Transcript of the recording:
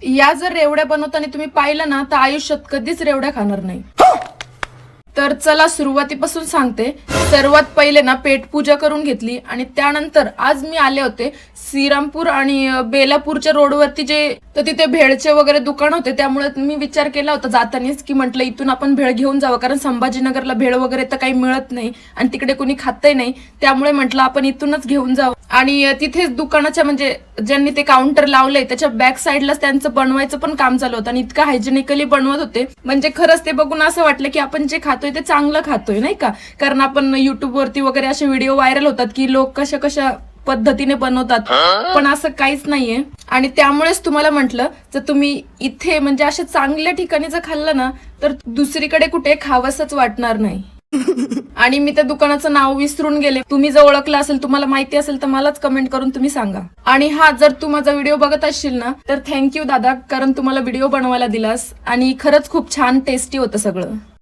या जर रेवड्या बनवताना तुम्ही पाहिलं ना तर आयुष्यात कधीच रेवड्या खाणार नाही. तर चला सुरुवातीपासून सांगते. सर्वात पहिले ना पेटपूजा करून घेतली आणि त्यानंतर आज मी आले होते श्रीरामपूर आणि बेलापूरच्या रोडवरती तर तिथे भेळचे वगैरे दुकान होते. त्यामुळे मी विचार केला होता जातानीच की म्हटलं इथून आपण भेळ घेऊन जावं, कारण संभाजीनगरला भेळ वगैरे तर काही मिळत नाही आणि तिकडे कोणी खातही नाही. त्यामुळे म्हटलं आपण इथूनच घेऊन जावं. आणि तिथेच दुकानाच्या म्हणजे ज्यांनी ते काउंटर लावलंय त्याच्या बॅक साईडलाच त्यांचं बनवायचं पण काम चालू होतं आणि इतकं हायजेनिकली बनवत होते. म्हणजे खरंच ते बघून असं वाटलं की आपण जे खातोय ते चांगलं खातोय, नाही का. कारण आपण युट्यूब वरती वगैरे असे व्हिडिओ व्हायरल होतात की लोक कशा कशा पद्धतीने बनवतात, पण असं काहीच नाहीये. आणि त्यामुळेच तुम्हाला म्हटलं जर तुम्ही इथे म्हणजे अशा चांगल्या ठिकाणी जर खाल्लं ना तर दुसरीकडे कुठे खावंसच वाटणार नाही. आणि मी त्या दुकानाचं नाव विसरून गेले. तुम्ही जर ओळखलं असेल, तुम्हाला माहिती असेल तर मलाच कमेंट करून तुम्ही सांगा. आणि हा जर तू माझा व्हिडिओ बघत असशील ना तर थँक्यू दादा, कारण तुम्हाला व्हिडिओ बनवायला दिलास आणि खरंच खूप छान टेस्टी होतं सगळं.